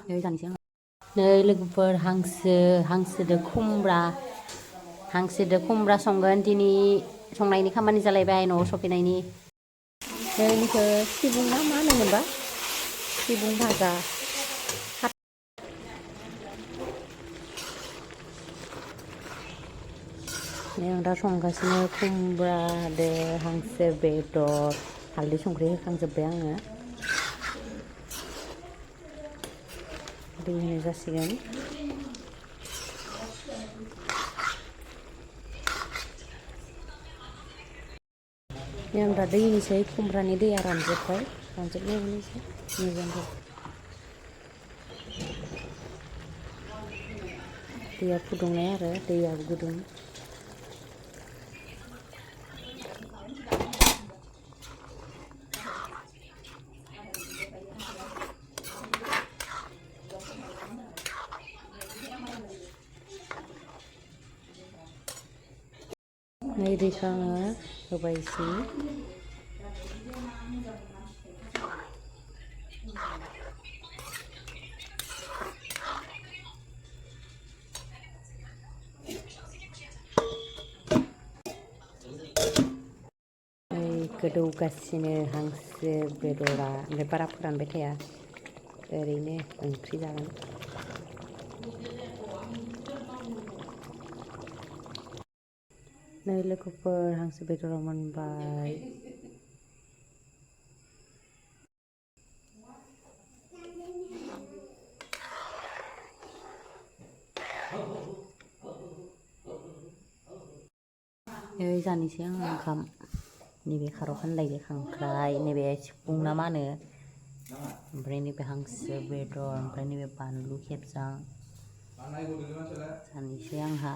नै जानोसै आं नै लोगोफोर हांसोदो खुमब्रा संगोन दिनै संनायनि खामानि जालायबाय न'आव सफैनायनि नै बेखौ सिबुं ना मा होनोमोनबा सिबुं भाजा आं दा संगासिनो खुमब्रादो हांसो बेदर हालदै संख्रि होखांजोब्बाय आङो दै होनाय जासिगोन आं दा दै होनोसै खुमब्रानि दैया रानजोबनाय होनोसै मोजां दैया फुदुंनाय आरो दैयाबो गुदुं नै दैखौ आङो होबाय एसे गोदौगासिनो हांसो बेदरा ओमफ्राय बारा फोरानबाय थाया ओरैनो ओंख्रि जागोन नै लोगोफोर हांसो बेदरा मोनबाय नै जानोसै आं ओंखाम नैबे खारौ खान्दायजों खांख्राइ नैबे सिबुं ना मा होनो ओमफ्राय नैबे हांसो बेदर ओमफ्राय नैबे बानलु खेबजां जानोसै आंहा